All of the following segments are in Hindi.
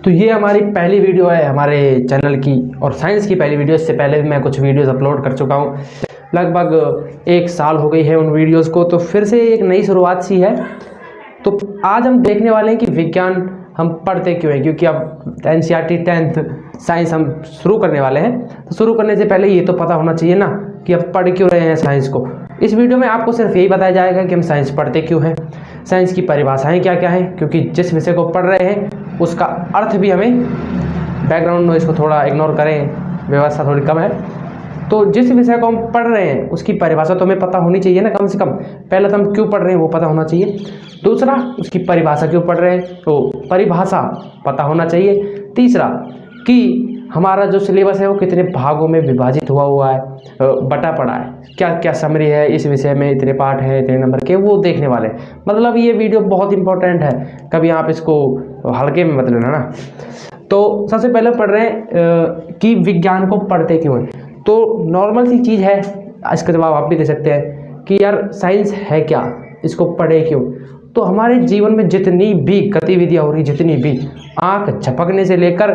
तो ये हमारी पहली वीडियो है हमारे चैनल की और साइंस की पहली वीडियो। इससे पहले भी मैं कुछ वीडियोस अपलोड कर चुका हूँ, लगभग 1 साल हो गई है उन वीडियोस को। तो फिर से एक नई शुरुआत सी है। तो आज हम देखने वाले हैं कि विज्ञान हम पढ़ते क्यों हैं, क्योंकि अब NCERT 10th साइंस हम शुरू करने वाले हैं। तो शुरू करने से पहले ये तो पता होना चाहिए ना कि अब पढ़ क्यों रहे हैं साइंस को। इस वीडियो में आपको सिर्फ यही बताया जाएगा कि हम साइंस पढ़ते क्यों हैं, साइंस की परिभाषाएं क्या क्या हैं, क्योंकि जिस विषय को पढ़ रहे हैं उसका अर्थ भी हमें, बैकग्राउंड नॉइज़ को थोड़ा इग्नोर करें, व्यवस्था थोड़ी कम है। तो जिस विषय को हम पढ़ रहे हैं उसकी परिभाषा तो हमें पता होनी चाहिए ना, कम से कम। पहले तो हम क्यों पढ़ रहे हैं वो पता होना चाहिए, दूसरा उसकी परिभाषा क्यों पढ़ रहे हैं तो परिभाषा पता होना चाहिए, तीसरा कि हमारा जो सिलेबस है वो कितने भागों में विभाजित हुआ है, बटा पड़ा है, क्या क्या समरी है, इस विषय में इतने पार्ट हैं, इतने नंबर के, वो देखने वाले हैं। मतलब ये वीडियो बहुत इंपॉर्टेंट है, कभी आप इसको हल्के में मत लेना ना। तो सबसे पहले पढ़ रहे हैं कि विज्ञान को पढ़ते क्यों हैं। तो नॉर्मल सी चीज़ है, इसका जवाब आप भी दे सकते हैं कि यार साइंस है क्या, इसको पढ़े क्यों। तो हमारे जीवन में जितनी भी गतिविधियाँ हो रही, जितनी भी आँख झपकने से लेकर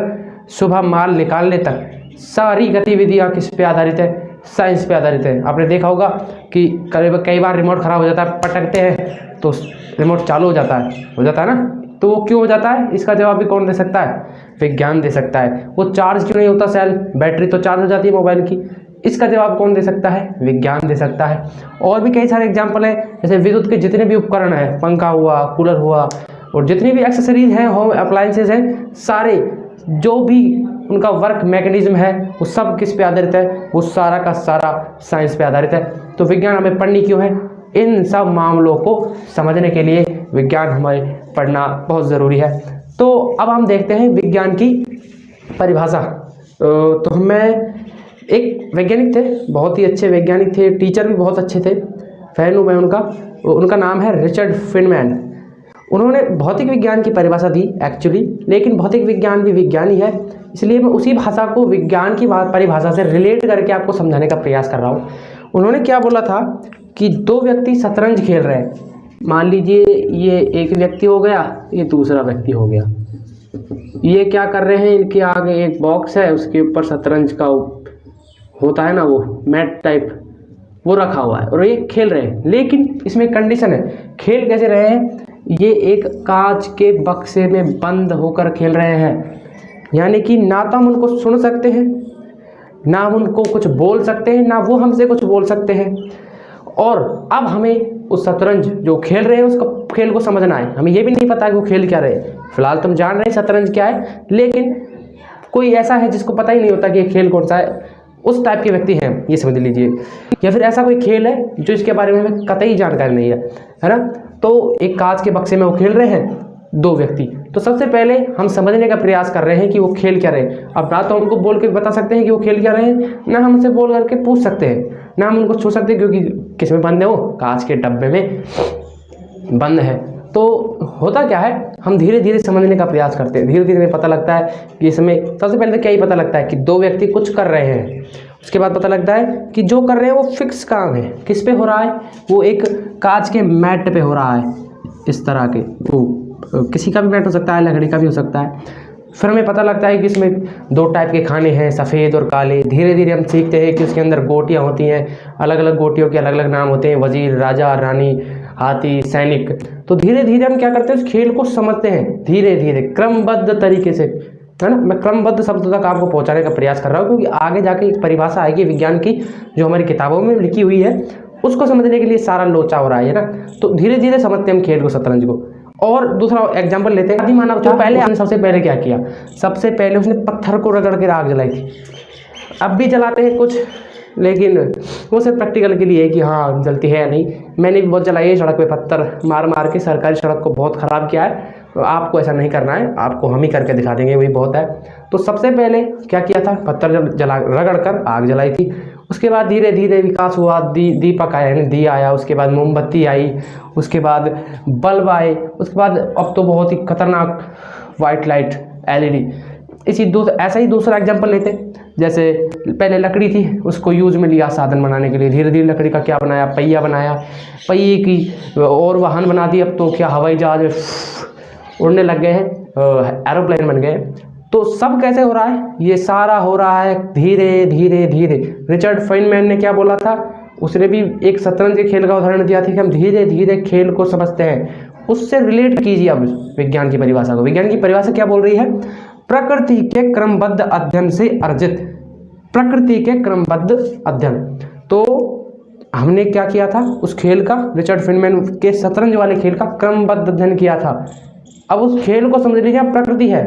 सुबह माल निकालने तक, सारी गतिविधियाँ किस पे आधारित है, साइंस पे आधारित है। आपने देखा होगा कि कई बार रिमोट ख़राब हो जाता है, पटकते हैं तो रिमोट चालू हो जाता है ना। तो वो क्यों हो जाता है, इसका जवाब भी कौन दे सकता है, विज्ञान दे सकता है। वो चार्ज क्यों नहीं होता सेल, बैटरी तो चार्ज हो जाती है मोबाइल की, इसका जवाब कौन दे सकता है, विज्ञान दे सकता है। और भी कई सारे एग्जाम्पल हैं, जैसे विद्युत के जितने भी उपकरण हैं, पंखा हुआ, कूलर हुआ, और जितनी भी एक्सेसरीज हैं, होम अप्लायंसेज हैं, सारे जो भी उनका वर्क मैकेनिज्म है वो सब किस पे आधारित है, वो सारा का सारा साइंस पे आधारित है। तो विज्ञान हमें पढ़नी क्यों है, इन सब मामलों को समझने के लिए विज्ञान हमें पढ़ना बहुत ज़रूरी है। तो अब हम देखते हैं विज्ञान की परिभाषा। तो मैं एक वैज्ञानिक थे, बहुत ही अच्छे वैज्ञानिक थे, टीचर भी बहुत अच्छे थे, फैन हूँ मैं उनका नाम है रिचर्ड फीनमैन। उन्होंने भौतिक विज्ञान की परिभाषा दी एक्चुअली, लेकिन भौतिक विज्ञान भी विज्ञान ही है, इसलिए मैं उसी भाषा को विज्ञान की परिभाषा से रिलेट करके आपको समझाने का प्रयास कर रहा हूँ। उन्होंने क्या बोला था कि 2 व्यक्ति शतरंज खेल रहे हैं, मान लीजिए ये एक व्यक्ति हो गया, ये दूसरा व्यक्ति हो गया। ये क्या कर रहे हैं, इनके आगे एक बॉक्स है, उसके ऊपर शतरंज का होता है ना वो मैट टाइप, वो रखा हुआ है और ये खेल रहे हैं। लेकिन इसमें कंडीशन है, खेल कैसे रहे हैं, ये एक कांच के बक्से में बंद होकर खेल रहे हैं, यानी कि ना तो हम उनको सुन सकते हैं, ना हम उनको कुछ बोल सकते हैं, ना वो हमसे कुछ बोल सकते हैं। और अब हमें उस शतरंज जो खेल रहे हैं उसका खेल को समझना है। हमें ये भी नहीं पता कि वो खेल क्या रहे, फिलहाल तुम जान रहे हैं शतरंज क्या है, लेकिन कोई ऐसा है जिसको पता ही नहीं होता कि ये खेल कौन सा है, उस टाइप के व्यक्ति हैं, ये समझ लीजिए। या फिर ऐसा कोई खेल है जो इसके बारे में हमें कतई जानकारी नहीं है ना। तो एक कांच के बक्से में वो खेल रहे हैं 2 व्यक्ति। तो सबसे पहले हम समझने का प्रयास कर रहे हैं कि वो खेल क्या रहे। अब ना तो उनको बोल के बता सकते हैं कि वो खेल क्या रहे हैं, ना हम उनसे बोल करके पूछ सकते हैं, ना हम उनको छू सकते हैं, क्योंकि किस में बंद है, वो कांच के डब्बे में बंद है। तो होता क्या है, हम धीरे धीरे समझने का प्रयास करते हैं, धीरे धीरे हमें पता लगता है कि इसमें सबसे पहले तो क्या ही पता लगता है कि 2 व्यक्ति कुछ कर रहे हैं। उसके बाद पता लगता है कि जो कर रहे हैं वो फिक्स काम है, किस पे हो रहा है, वो एक कांच के मैट पे हो रहा है, इस तरह के, वो किसी का भी मैट हो सकता है, लकड़ी का भी हो सकता है। फिर हमें पता लगता है कि इसमें 2 टाइप के खाने हैं, सफ़ेद और काले। धीरे धीरे हम सीखते हैं कि उसके अंदर गोटियाँ होती हैं, अलग अलग गोटियों के अलग अलग नाम होते हैं, वजीर, राजा, रानी, हाथी, सैनिक। तो धीरे धीरे हम क्या करते हैं, उस खेल को समझते हैं, धीरे धीरे क्रमबद्ध तरीके से, है ना। मैं क्रमबद्ध शब्द तक आपको पहुंचाने का प्रयास कर रहा हूँ, क्योंकि आगे जाके एक परिभाषा आएगी विज्ञान की जो हमारी किताबों में लिखी हुई है, उसको समझने के लिए सारा लोचा हो रहा है ना। तो धीरे धीरे समझते हैं हम खेल को, शतरंज को। और दूसरा एग्जाम्पल लेते हैं, आदि मानव था, पहले सबसे पहले क्या किया, सबसे पहले उसने पत्थर को रगड़ के आग जलाई थी। अब भी जलाते हैं कुछ, लेकिन वो सिर्फ प्रैक्टिकल के लिए है कि हाँ जलती है या नहीं। मैंने भी बहुत जलाई है, सड़क पे पत्थर मार मार के सरकारी सड़क को बहुत ख़राब किया है। तो आपको ऐसा नहीं करना है, आपको हम ही करके दिखा देंगे, वही बहुत है। तो सबसे पहले क्या किया था, पत्थर रगड़ कर आग जलाई थी। उसके बाद धीरे धीरे विकास हुआ, दीपक आया, यानी दिया आया, उसके बाद मोमबत्ती आई, उसके बाद बल्ब आए, उसके बाद अब तो बहुत ही खतरनाक वाइट लाइट LED। ऐसा ही दूसरा एग्जाम्पल लेते हैं, जैसे पहले लकड़ी थी, उसको यूज में लिया साधन बनाने के लिए, धीरे धीरे लकड़ी का क्या बनाया, पहिया बनाया, पहिए की और वाहन बना दी। अब तो क्या हवाई जहाज उड़ने लग गए हैं। एरोप्लेन बन गए। तो सब कैसे हो रहा है? ये सारा हो रहा है धीरे धीरे धीरे। रिचर्ड फेनमैन ने क्या बोला था? उसने भी एक शतरंज के खेल का उदाहरण दिया था कि हम धीरे धीरे खेल को समझते हैं। उससे रिलेट कीजिए अब विज्ञान की परिभाषा को। विज्ञान की परिभाषा क्या बोल रही है? प्रकृति के क्रमबद्ध अध्ययन से अर्जित, प्रकृति के क्रमबद्ध अध्ययन। तो हमने क्या किया था? उस खेल का, रिचर्ड फेनमैन के शतरंज वाले खेल का क्रमबद्ध अध्ययन किया था। अब उस खेल को समझ लीजिए प्रकृति है।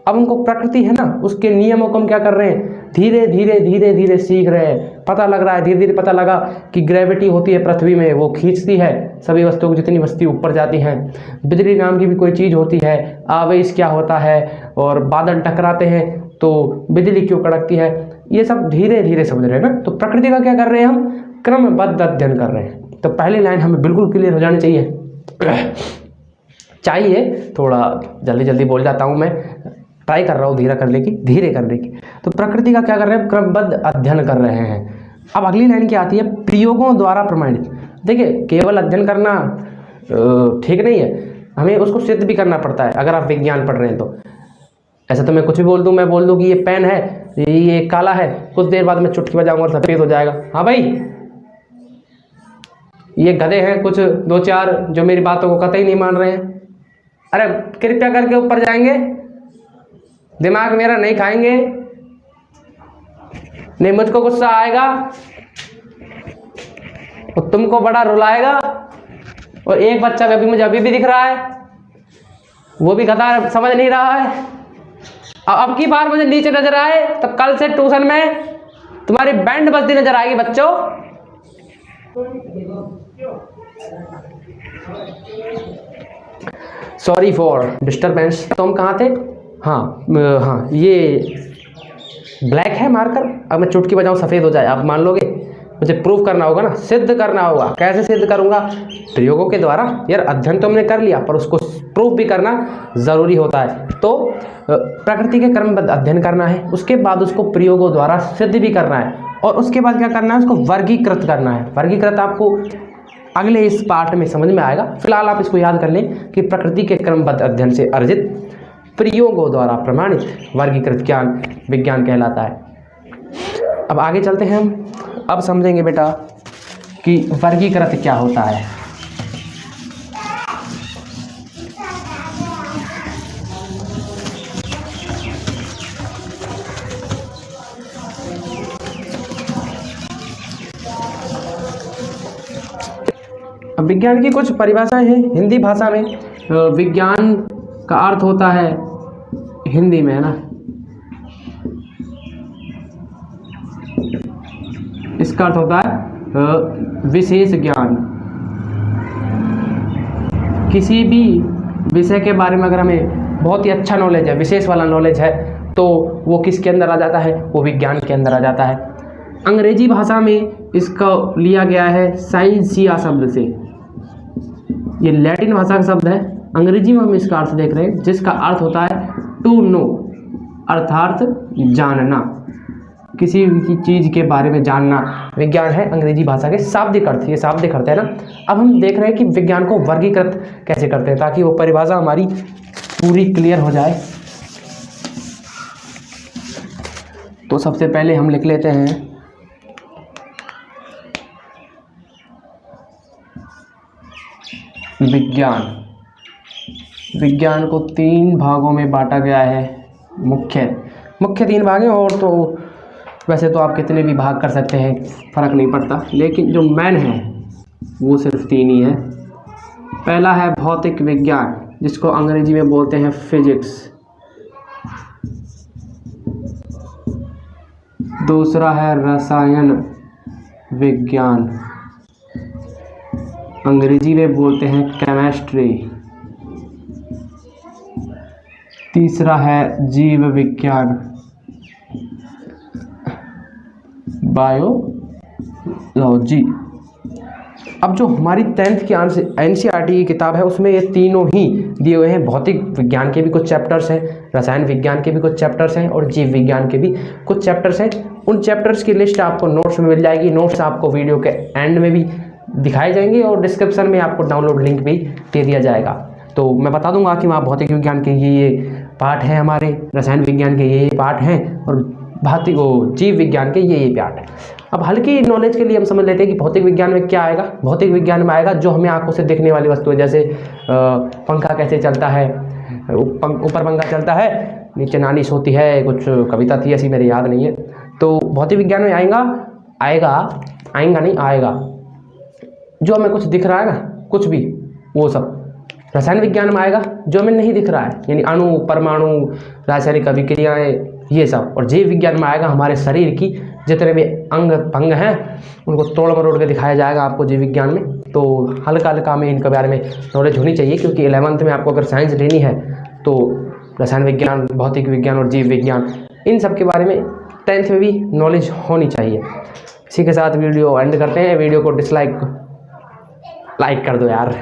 अब उनको प्रकृति है ना, उसके नियमों को हम क्या कर रहे हैं? धीरे धीरे धीरे धीरे सीख रहे हैं। पता लग रहा है, धीरे धीरे पता लगा कि ग्रेविटी होती है पृथ्वी में, वो खींचती है सभी वस्तुओं को, जितनी वस्तु ऊपर जाती हैं। बिजली नाम की भी कोई चीज़ होती है, आवेश क्या होता है, और बादल टकराते हैं तो बिजली क्यों कड़कती है, ये सब धीरे धीरे समझ रहे हैं ना। तो प्रकृति का क्या कर रहे हैं हम? क्रमबद्ध अध्ययन कर रहे हैं। तो पहली लाइन हमें बिल्कुल क्लियर हो जानी चाहिए। थोड़ा जल्दी जल्दी बोल जाता हूँ मैं, ट्राई कर रहा हूँ धीरे करने की। तो प्रकृति का क्या कर रहे हैं? क्रमबद्ध अध्ययन कर रहे हैं। अब अगली लाइन क्या आती है? प्रयोगों द्वारा प्रमाणित। देखिए, केवल अध्ययन करना ठीक नहीं है, हमें उसको सिद्ध भी करना पड़ता है। अगर आप विज्ञान पढ़ रहे हैं तो ऐसा तो मैं कुछ भी बोल दूँ, मैं बोल दूँ कि ये पेन है, ये काला है, कुछ देर बाद मैं चुटकी बजाऊंगा और सफ़ेद हो जाएगा। हाँ भाई, ये गधे हैं कुछ 2-4 जो मेरी बातों को कतई नहीं मान रहे हैं। अरे कृपया करके ऊपर जाएंगे, दिमाग मेरा नहीं खाएंगे, नहीं मुझको गुस्सा आएगा और तुमको बड़ा रुलाएगा। और एक बच्चा अभी मुझे अभी भी दिख रहा है, वो भी गधा समझ नहीं रहा है। अब की बार मुझे नीचे नजर आए तो कल से ट्यूशन में तुम्हारी बैंड बजती नजर आएगी बच्चों। Sorry for disturbance. तो हम कहाँ थे? हाँ, ये ब्लैक है मार्कर। अब मैं चुटकी बजाऊं सफ़ेद हो जाए, आप मान लोगे? मुझे प्रूफ करना होगा ना, सिद्ध करना होगा। कैसे सिद्ध करूंगा? प्रयोगों के द्वारा। यार अध्ययन तो हमने कर लिया, पर उसको प्रूफ भी करना ज़रूरी होता है। तो प्रकृति के क्रमबद्ध अध्ययन करना है, उसके बाद उसको प्रयोगों द्वारा सिद्ध भी करना है, और उसके बाद क्या करना है? उसको वर्गीकृत करना है। वर्गीकृत आपको अगले इस पार्ट में समझ में आएगा। फिलहाल आप इसको याद कर लें कि प्रकृति के क्रमबद्ध अध्ययन से अर्जित, प्रयोगों द्वारा प्रमाणित वर्गीकृत ज्ञान विज्ञान कहलाता है। अब आगे चलते हैं हम। अब समझेंगे बेटा कि वर्गीकृत क्या होता है। अब विज्ञान की कुछ परिभाषाएं हैं हिंदी भाषा में। विज्ञान का अर्थ होता है हिंदी में, है ना, इसका अर्थ होता है विशेष ज्ञान। किसी भी विषय के बारे में अगर हमें बहुत ही अच्छा नॉलेज है, विशेष वाला नॉलेज है, तो वो किसके अंदर आ जाता है? वो विज्ञान के अंदर आ जाता है। अंग्रेजी भाषा में इसका लिया गया है साइंसिया शब्द से। ये लैटिन भाषा का शब्द है, अंग्रेजी में हम इसका अर्थ देख रहे हैं, जिसका अर्थ होता है टू नो, अर्थात जानना, किसी भी चीज़ के बारे में जानना विज्ञान है अंग्रेजी भाषा के शाब्दिक अर्थ। ये शाब्दिक अर्थ है ना। अब हम देख रहे हैं कि विज्ञान को वर्गीकृत कैसे करते हैं, ताकि वो परिभाषा हमारी पूरी क्लियर हो जाए। तो सबसे पहले हम लिख लेते हैं विज्ञान। विज्ञान को 3 भागों में बांटा गया है। मुख्य 3 भाग हैं, और तो वैसे तो आप कितने भी भाग कर सकते हैं, फ़र्क नहीं पड़ता, लेकिन जो मेन है वो सिर्फ 3 ही है। पहला है भौतिक विज्ञान, जिसको अंग्रेजी में बोलते हैं फिजिक्स। दूसरा है रसायन विज्ञान, अंग्रेजी में बोलते हैं केमिस्ट्री। तीसरा है जीव विज्ञान, बायोलॉजी। अब जो हमारी 10th की NCERT की किताब है, उसमें ये तीनों ही दिए हुए हैं। भौतिक विज्ञान के भी कुछ चैप्टर्स हैं, रसायन विज्ञान के भी कुछ चैप्टर्स हैं, और जीव विज्ञान के भी कुछ चैप्टर्स हैं। उन चैप्टर्स की लिस्ट आपको नोट्स में मिल जाएगी। नोट्स आपको वीडियो के एंड में भी दिखाए जाएंगे, और डिस्क्रिप्शन में आपको डाउनलोड लिंक भी दे दिया जाएगा। तो मैं बता दूंगा कि वहाँ भौतिक विज्ञान के ये पार्ट हैं, हमारे रसायन विज्ञान के ये पार्ट हैं, और जीव विज्ञान के ये पार्ट है। अब हल्की नॉलेज के लिए हम समझ लेते हैं कि भौतिक विज्ञान में क्या आएगा। भौतिक विज्ञान में आएगा जो हमें आंखों से देखने वाली वस्तुएं, जैसे पंखा कैसे चलता है, ऊपर पंखा चलता है, नीचे नालिश होती है, कुछ कविता थी ऐसी, मेरे याद नहीं है। तो भौतिक विज्ञान में आएगा जो हमें कुछ दिख रहा है ना, कुछ भी, वो सब। रसायन विज्ञान में आएगा जो हमें नहीं दिख रहा है, यानी अणु, परमाणु, रासायनिक अभिक्रियाएं, ये सब। और जीव विज्ञान में आएगा हमारे शरीर की जितने भी अंग भंग हैं उनको तोड़ मरोड़ के दिखाया जाएगा आपको जीव विज्ञान में। तो हल्का हल्का में इनके बारे में नॉलेज होनी चाहिए, क्योंकि 11th में आपको अगर साइंस लेनी है तो रसायन विज्ञान, भौतिक विज्ञान और जीव विज्ञान, इन सब के बारे में 10th में भी नॉलेज होनी चाहिए। इसी के साथ वीडियो एंड करते हैं। वीडियो को लाइक कर दो यार।